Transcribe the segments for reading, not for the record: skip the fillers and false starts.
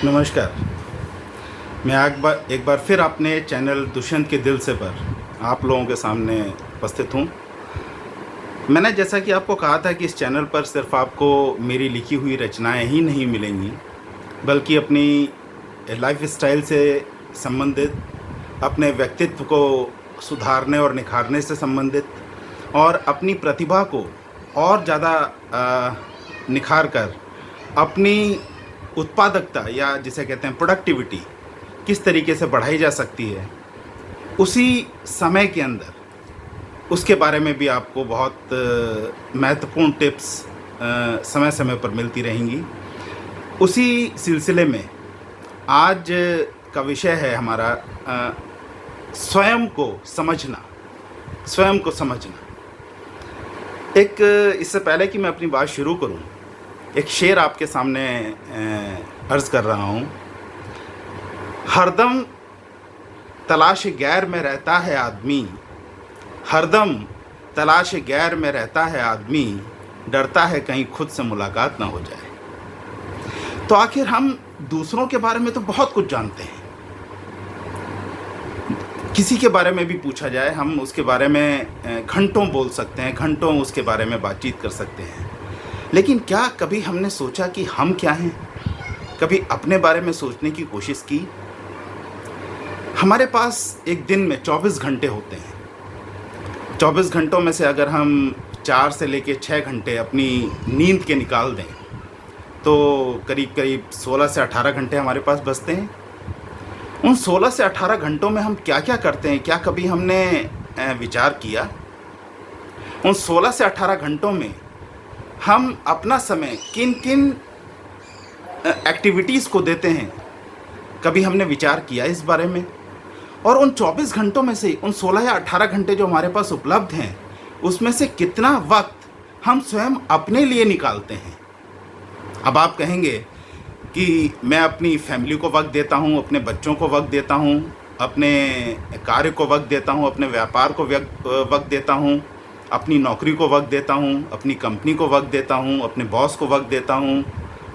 नमस्कार। मैं एक बार फिर अपने चैनल दुष्यंत के दिल से पर आप लोगों के सामने उपस्थित हूँ। मैंने जैसा कि आपको कहा था कि इस चैनल पर सिर्फ आपको मेरी लिखी हुई रचनाएं ही नहीं मिलेंगी, बल्कि अपनी लाइफ स्टाइल से संबंधित, अपने व्यक्तित्व को सुधारने और निखारने से संबंधित और अपनी प्रतिभा को और ज़्यादा निखार कर अपनी उत्पादकता या जिसे कहते हैं प्रोडक्टिविटी किस तरीके से बढ़ाई जा सकती है, उसी समय के अंदर उसके बारे में भी आपको बहुत महत्वपूर्ण टिप्स समय समय पर मिलती रहेंगी। उसी सिलसिले में आज का विषय है हमारा स्वयं को समझना। स्वयं को समझना। इससे पहले कि मैं अपनी बात शुरू करूं, एक शेर आपके सामने अर्ज़ कर रहा हूँ। हरदम तलाश गैर में रहता है आदमी, हरदम तलाश गैर में रहता है आदमी, डरता है कहीं खुद से मुलाकात ना हो जाए। तो आखिर हम दूसरों के बारे में तो बहुत कुछ जानते हैं, किसी के बारे में भी पूछा जाए हम उसके बारे में घंटों बोल सकते हैं, घंटों उसके बारे में बातचीत कर सकते हैं। लेकिन क्या कभी हमने सोचा कि हम क्या हैं? कभी अपने बारे में सोचने की कोशिश की? हमारे पास एक दिन में 24 घंटे होते हैं। 24 घंटों में से अगर हम 4 से लेकर 6 घंटे अपनी नींद के निकाल दें तो करीब करीब 16 से 18 घंटे हमारे पास बचते हैं। उन 16 से 18 घंटों में हम क्या क्या करते हैं, क्या कभी हमने विचार किया? उन 16 से 18 घंटों में हम अपना समय किन किन एक्टिविटीज़ को देते हैं, कभी हमने विचार किया इस बारे में? और उन 24 घंटों में से उन 16 या 18 घंटे जो हमारे पास उपलब्ध हैं, उसमें से कितना वक्त हम स्वयं अपने लिए निकालते हैं? अब आप कहेंगे कि मैं अपनी फैमिली को वक्त देता हूँ, अपने बच्चों को वक्त देता हूँ, अपने कार्य को वक्त देता हूँ, अपने व्यापार को वक्त देता हूँ, अपनी नौकरी को वक्त देता हूँ, अपनी कंपनी को वक्त देता हूँ, अपने बॉस को वक्त देता हूँ,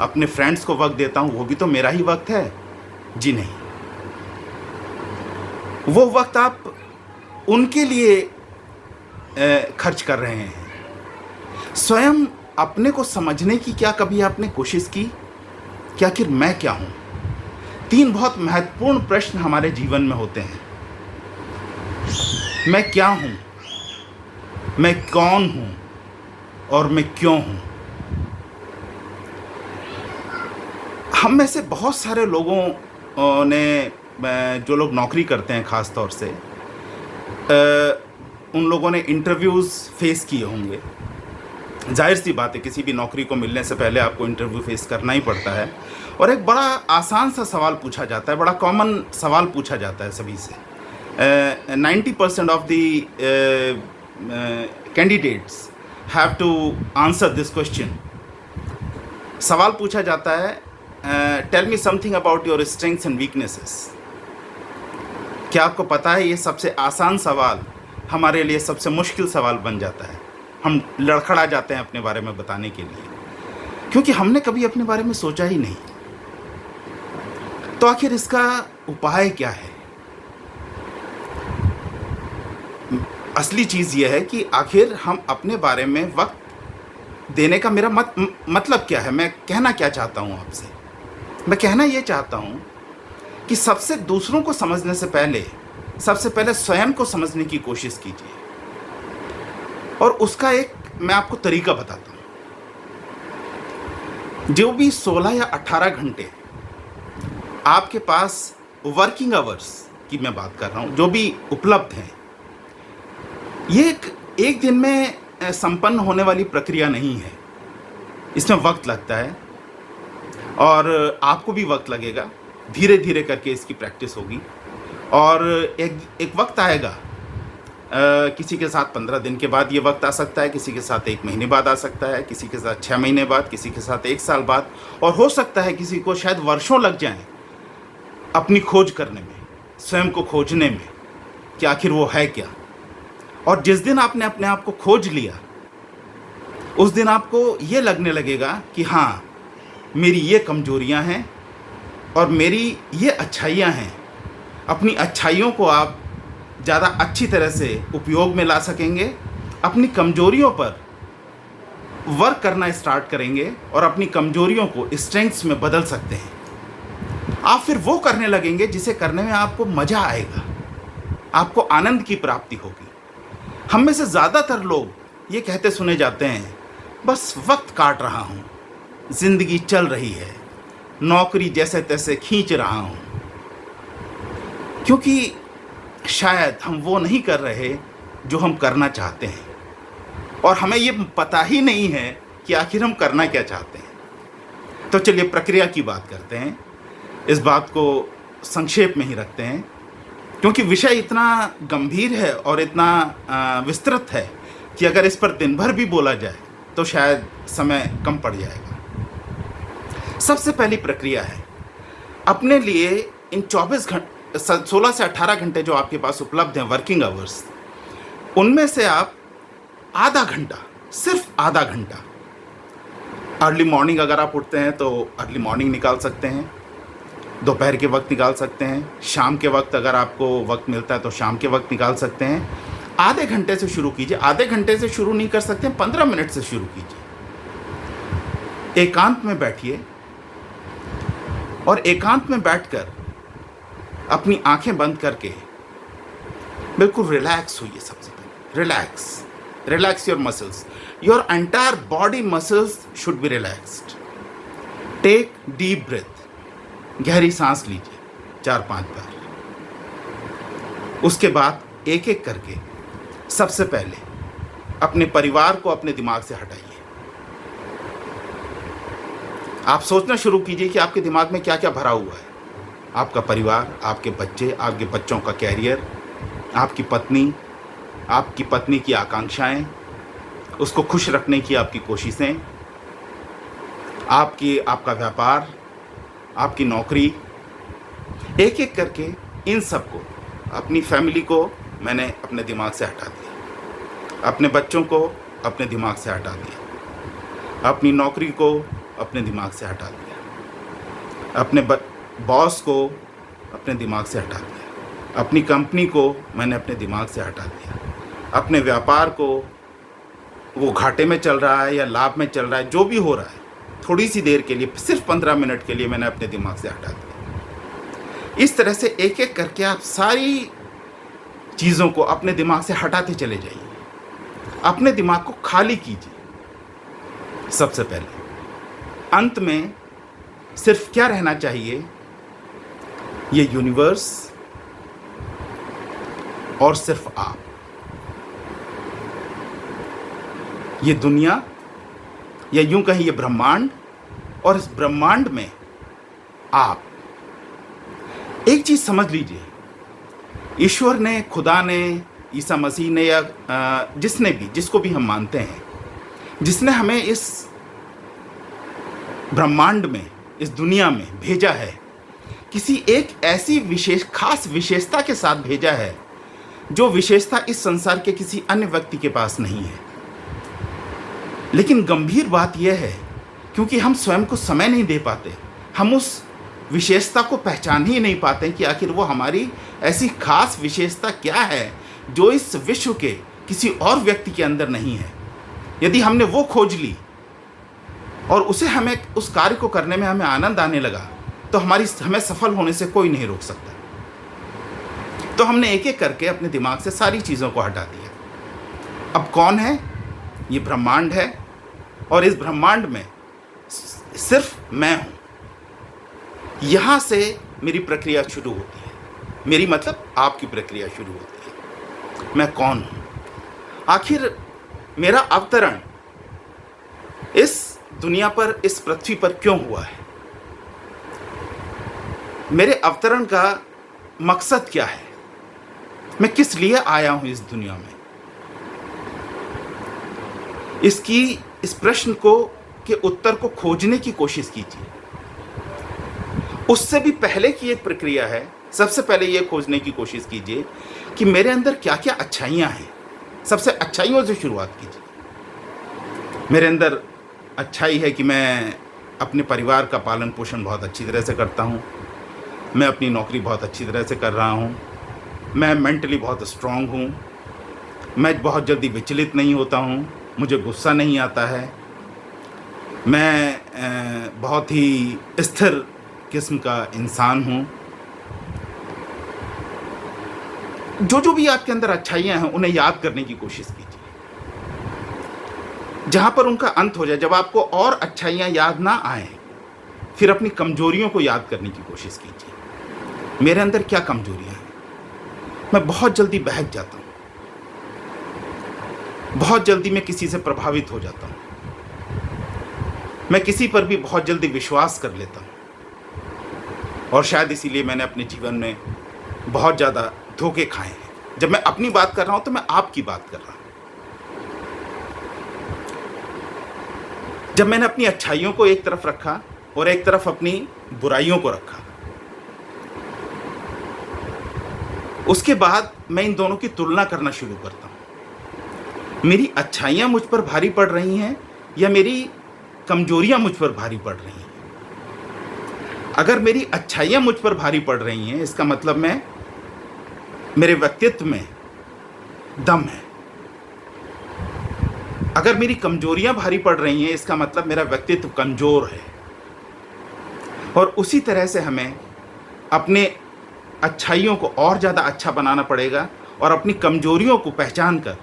अपने फ्रेंड्स को वक्त देता हूँ। वो भी तो मेरा ही वक्त है। जी नहीं, वो वक्त आप उनके लिए खर्च कर रहे हैं। स्वयं अपने को समझने की क्या कभी आपने कोशिश की कि आखिर मैं क्या हूँ? 3 बहुत महत्वपूर्ण प्रश्न हमारे जीवन में होते हैं। मैं क्या हूँ, मैं कौन हूँ और मैं क्यों हूँ? हम में से बहुत सारे लोगों ने, जो लोग नौकरी करते हैं ख़ास तौर से, उन लोगों ने इंटरव्यूज़ फेस किए होंगे। जाहिर सी बात है, किसी भी नौकरी को मिलने से पहले आपको इंटरव्यू फेस करना ही पड़ता है। और एक बड़ा आसान सा सवाल पूछा जाता है, बड़ा कॉमन सवाल पूछा जाता है सभी से। 90% of the candidates have to answer this question. सवाल पूछा जाता है, tell me something about your strengths and weaknesses. क्या आपको पता है, ये सबसे आसान सवाल हमारे लिए सबसे मुश्किल सवाल बन जाता है। हम लड़खड़ा जाते हैं अपने बारे में बताने के लिए, क्योंकि हमने कभी अपने बारे में सोचा ही नहीं। तो आखिर इसका उपाय क्या है? असली चीज़ यह है कि आखिर हम अपने बारे में वक्त देने का मेरा मतलब क्या है। मैं कहना क्या चाहता हूँ आपसे? मैं कहना ये चाहता हूँ कि सबसे दूसरों को समझने से पहले सबसे पहले स्वयं को समझने की कोशिश कीजिए। और उसका एक मैं आपको तरीका बताता हूँ। जो भी 16 या 18 घंटे आपके पास वर्किंग आवर्स की मैं बात कर रहा हूँ, जो भी उपलब्ध हैं, ये एक दिन में संपन्न होने वाली प्रक्रिया नहीं है। इसमें वक्त लगता है और आपको भी वक्त लगेगा। धीरे धीरे करके इसकी प्रैक्टिस होगी और एक वक्त आएगा, किसी के साथ 15 दिन के बाद ये वक्त आ सकता है, किसी के साथ 1 महीने बाद आ सकता है, किसी के साथ 6 महीने बाद, किसी के साथ 1 साल बाद, और हो सकता है किसी को शायद वर्षों लग जाएं अपनी खोज करने में, स्वयं को खोजने में कि आखिर वो है क्या। और जिस दिन आपने अपने आप को खोज लिया, उस दिन आपको ये लगने लगेगा कि हाँ, मेरी ये कमजोरियां हैं, और मेरी ये अच्छाइयाँ हैं, अपनी अच्छाइयों को आप ज़्यादा अच्छी तरह से उपयोग में ला सकेंगे, अपनी कमजोरियों पर वर्क करना स्टार्ट करेंगे और अपनी कमजोरियों को स्ट्रेंथ्स में बदल सकते हैं। आप फिर वो करने लगेंगे जिसे करने में आपको मज़ा आएगा, आपको आनंद की प्राप्ति होगी। हम में से ज़्यादातर लोग ये कहते सुने जाते हैं, बस वक्त काट रहा हूँ, ज़िंदगी चल रही है, नौकरी जैसे तैसे खींच रहा हूँ, क्योंकि शायद हम वो नहीं कर रहे जो हम करना चाहते हैं और हमें ये पता ही नहीं है कि आखिर हम करना क्या चाहते हैं। तो चलिए प्रक्रिया की बात करते हैं, इस बात को संक्षेप में ही रखते हैं, क्योंकि विषय इतना गंभीर है और इतना विस्तृत है कि अगर इस पर दिन भर भी बोला जाए तो शायद समय कम पड़ जाएगा। सबसे पहली प्रक्रिया है, अपने लिए इन 16 से 18 घंटे जो आपके पास उपलब्ध हैं वर्किंग आवर्स, उनमें से आप आधा घंटा, सिर्फ आधा घंटा, अर्ली मॉर्निंग अगर आप उठते हैं तो अर्ली मॉर्निंग निकाल सकते हैं, दोपहर के वक्त निकाल सकते हैं, शाम के वक्त अगर आपको वक्त मिलता है तो शाम के वक्त निकाल सकते हैं। आधे घंटे से शुरू कीजिए, आधे घंटे से शुरू नहीं कर सकते, 15 मिनट से शुरू कीजिए। एकांत में बैठिए और एकांत में बैठकर अपनी आंखें बंद करके बिल्कुल रिलैक्स होइए। सबसे पहले relax your muscles, your entire body muscles should be relaxed. Take deep breath, गहरी सांस लीजिए 4-5 बार। उसके बाद एक एक करके सबसे पहले अपने परिवार को अपने दिमाग से हटाइए। आप सोचना शुरू कीजिए कि आपके दिमाग में क्या क्या भरा हुआ है। आपका परिवार, आपके बच्चे, आपके बच्चों का कैरियर, आपकी पत्नी की आकांक्षाएं, उसको खुश रखने की आपकी कोशिशें, आपका व्यापार, आपकी नौकरी, एक एक करके इन सब को, अपनी फैमिली को मैंने अपने दिमाग से हटा दिया, अपने बच्चों को अपने दिमाग से हटा दिया, अपनी नौकरी को अपने दिमाग से हटा दिया, अपने बॉस को अपने दिमाग से हटा दिया, अपनी कंपनी को मैंने अपने दिमाग से हटा दिया, अपने व्यापार को, वो घाटे में चल रहा है या लाभ में चल रहा है, जो भी हो रहा है, थोड़ी सी देर के लिए, सिर्फ 15 मिनट के लिए मैंने अपने दिमाग से हटा दिया। इस तरह से एक एक करके आप सारी चीज़ों को अपने दिमाग से हटाते चले जाइए, अपने दिमाग को खाली कीजिए। सबसे पहले अंत में सिर्फ क्या रहना चाहिए, ये यूनिवर्स और सिर्फ आप, ये दुनिया, या यूं कहें ये ब्रह्मांड, और इस ब्रह्मांड में आप। एक चीज समझ लीजिए, ईश्वर ने, खुदा ने, ईसा मसीह ने, या जिसको भी हम मानते हैं, जिसने हमें इस ब्रह्मांड में, इस दुनिया में भेजा है, किसी एक ऐसी खास विशेषता के साथ भेजा है जो विशेषता इस संसार के किसी अन्य व्यक्ति के पास नहीं है। लेकिन गंभीर बात यह है, क्योंकि हम स्वयं को समय नहीं दे पाते, हम उस विशेषता को पहचान ही नहीं पाते कि आखिर वो हमारी ऐसी खास विशेषता क्या है जो इस विश्व के किसी और व्यक्ति के अंदर नहीं है। यदि हमने वो खोज ली और हमें उस कार्य को करने में हमें आनंद आने लगा, तो हमें सफल होने से कोई नहीं रोक सकता। तो हमने एक एक करके अपने दिमाग से सारी चीज़ों को हटा दिया। अब कौन है? ये ब्रह्मांड है, और इस ब्रह्मांड में सिर्फ मैं हूँ। यहाँ से मेरी प्रक्रिया शुरू होती है, मेरी मतलब आपकी प्रक्रिया शुरू होती है। मैं कौन हूँ? आखिर मेरा अवतरण इस दुनिया पर, इस पृथ्वी पर क्यों हुआ है? मेरे अवतरण का मकसद क्या है? मैं किस लिए आया हूं इस दुनिया में? इस प्रश्न के उत्तर को खोजने की कोशिश कीजिए। उससे भी पहले की एक प्रक्रिया है, सबसे पहले ये खोजने की कोशिश कीजिए कि मेरे अंदर क्या क्या अच्छाइयाँ हैं। सबसे अच्छाइयों से शुरुआत कीजिए। मेरे अंदर अच्छाई है कि मैं अपने परिवार का पालन पोषण बहुत अच्छी तरह से करता हूँ। मैं अपनी नौकरी बहुत अच्छी तरह से कर रहा हूँ। मैं मेंटली बहुत स्ट्रांग हूँ। मैं बहुत जल्दी विचलित नहीं होता हूँ। मुझे गुस्सा नहीं आता है। मैं बहुत ही स्थिर किस्म का इंसान हूँ। जो भी आपके अंदर अच्छाइयाँ हैं उन्हें याद करने की कोशिश कीजिए। जहाँ पर उनका अंत हो जाए, जब आपको और अच्छाइयाँ याद ना आए, फिर अपनी कमजोरियों को याद करने की कोशिश कीजिए। मेरे अंदर क्या कमजोरियाँ हैं? मैं बहुत जल्दी बहक जाता हूँ। बहुत जल्दी मैं किसी से प्रभावित हो जाता हूँ। मैं किसी पर भी बहुत जल्दी विश्वास कर लेता हूँ। और शायद इसीलिए मैंने अपने जीवन में बहुत ज़्यादा धोखे खाए हैं। जब मैं अपनी बात कर रहा हूँ तो मैं आपकी बात कर रहा हूँ। जब मैंने अपनी अच्छाइयों को एक तरफ रखा और एक तरफ अपनी बुराइयों को रखा, उसके बाद मैं इन दोनों की तुलना करना शुरू करता हूँ। मेरी अच्छाइयाँ मुझ पर भारी पड़ रही हैं या मेरी कमजोरियाँ मुझ पर भारी पड़ रही हैं? अगर मेरी अच्छाइयाँ मुझ पर भारी पड़ रही हैं, इसका मतलब मेरे व्यक्तित्व में दम है। अगर मेरी कमजोरियां भारी पड़ रही हैं, इसका मतलब मेरा व्यक्तित्व कमजोर है। और उसी तरह से हमें अपने अच्छाइयों को और ज़्यादा अच्छा बनाना पड़ेगा और अपनी कमजोरियों को पहचान कर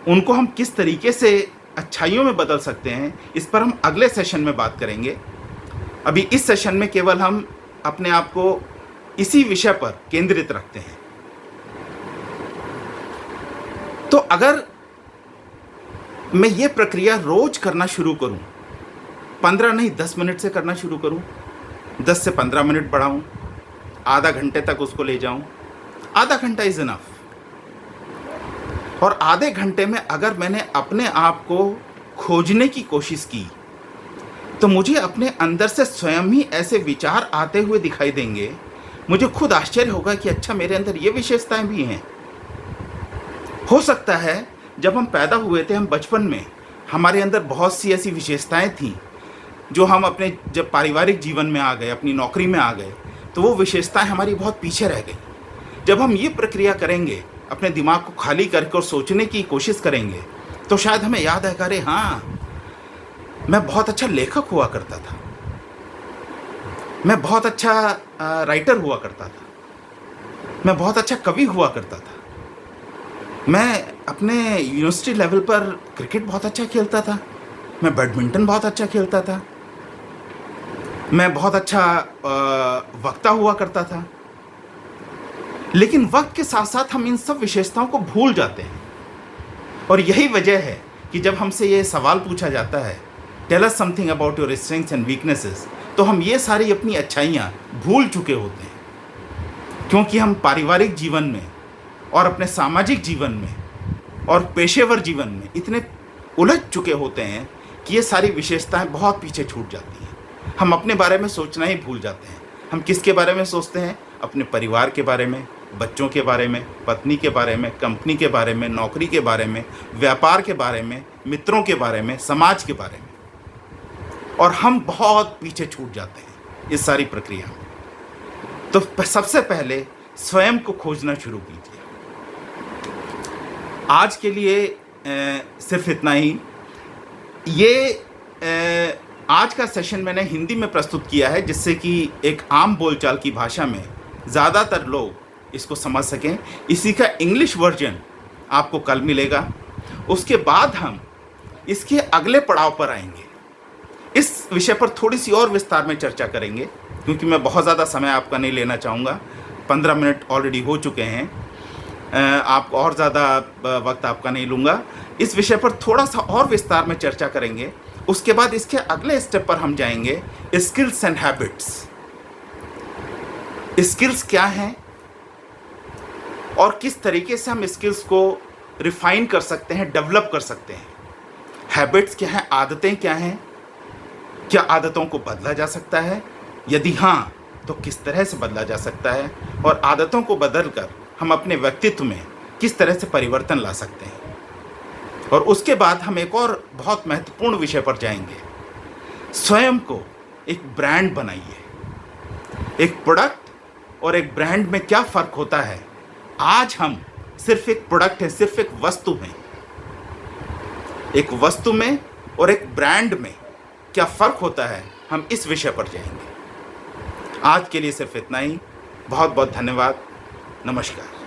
उनको हम किस तरीके से अच्छाइयों में बदल सकते हैं, इस पर हम अगले सेशन में बात करेंगे। अभी इस सेशन में केवल हम अपने आप को इसी विषय पर केंद्रित रखते हैं। तो अगर मैं ये प्रक्रिया रोज करना शुरू करूं, 15 नहीं 10 मिनट से करना शुरू करूं, 10 से 15 मिनट बढ़ाऊं, आधा घंटे तक उसको ले जाऊं, आधा घंटा इज इनफ। और आधे घंटे में अगर मैंने अपने आप को खोजने की कोशिश की, तो मुझे अपने अंदर से स्वयं ही ऐसे विचार आते हुए दिखाई देंगे। मुझे खुद आश्चर्य होगा कि अच्छा, मेरे अंदर ये विशेषताएं भी हैं। हो सकता है जब हम पैदा हुए थे, हम बचपन में हमारे अंदर बहुत सी ऐसी विशेषताएं थीं जो हम अपने जब पारिवारिक जीवन में आ गए, अपनी नौकरी में आ गए, तो वो विशेषताएं हमारी बहुत पीछे रह गई। जब हम ये प्रक्रिया करेंगे, अपने दिमाग को खाली करके और सोचने की कोशिश करेंगे, तो शायद हमें याद आएगा, अरे हाँ, मैं बहुत अच्छा लेखक हुआ करता था, मैं बहुत अच्छा राइटर हुआ करता था, मैं बहुत अच्छा कवि हुआ करता था, मैं अपने यूनिवर्सिटी लेवल पर क्रिकेट बहुत अच्छा खेलता था, मैं बैडमिंटन बहुत अच्छा खेलता था, मैं बहुत अच्छा वक्ता हुआ करता था। लेकिन वक्त के साथ साथ हम इन सब विशेषताओं को भूल जाते हैं। और यही वजह है कि जब हमसे ये सवाल पूछा जाता है, tell us something about your strengths and weaknesses, तो हम ये सारी अपनी अच्छाइयाँ भूल चुके होते हैं। क्योंकि हम पारिवारिक जीवन में और अपने सामाजिक जीवन में और पेशेवर जीवन में इतने उलझ चुके होते हैं कि ये सारी विशेषताएं बहुत पीछे छूट जाती हैं। हम अपने बारे में सोचना ही भूल जाते हैं। हम किसके बारे में सोचते हैं? अपने परिवार के बारे में, बच्चों के बारे में, पत्नी के बारे में, कंपनी के बारे में, नौकरी के बारे में, व्यापार के बारे में, मित्रों के बारे में, समाज के बारे में। और हम बहुत पीछे छूट जाते हैं इस सारी प्रक्रिया में। तो सबसे पहले स्वयं को खोजना शुरू कीजिए। आज के लिए सिर्फ इतना ही। ये आज का सेशन मैंने हिंदी में प्रस्तुत किया है, जिससे कि एक आम बोलचाल की भाषा में ज़्यादातर लोग इसको समझ सकें। इसी का इंग्लिश वर्जन आपको कल मिलेगा। उसके बाद हम इसके अगले पड़ाव पर आएंगे। इस विषय पर थोड़ी सी और विस्तार में चर्चा करेंगे, क्योंकि मैं बहुत ज़्यादा समय आपका नहीं लेना चाहूँगा। 15 मिनट ऑलरेडी हो चुके हैं। आप और ज़्यादा वक्त आपका नहीं लूँगा। इस विषय पर थोड़ा सा और विस्तार में चर्चा करेंगे। उसके बाद इसके अगले स्टेप पर हम जाएंगे, स्किल्स एंड हैबिट्स। स्किल्स क्या हैं और किस तरीके से हम स्किल्स को रिफाइन कर सकते हैं, डेवलप कर सकते हैं। हैबिट्स क्या हैं, आदतें क्या हैं, क्या आदतों को बदला जा सकता है, यदि हाँ तो किस तरह से बदला जा सकता है, और आदतों को बदलकर हम अपने व्यक्तित्व में किस तरह से परिवर्तन ला सकते हैं। और उसके बाद हम एक और बहुत महत्वपूर्ण विषय पर जाएंगे, स्वयं को एक ब्रांड बनाइए। एक प्रोडक्ट और एक ब्रांड में क्या फ़र्क होता है, आज हम सिर्फ एक प्रोडक्ट है, सिर्फ एक वस्तु हैं। एक वस्तु में और एक ब्रांड में क्या फ़र्क होता है, हम इस विषय पर जाएंगे। आज के लिए सिर्फ इतना ही। बहुत बहुत धन्यवाद। नमस्कार।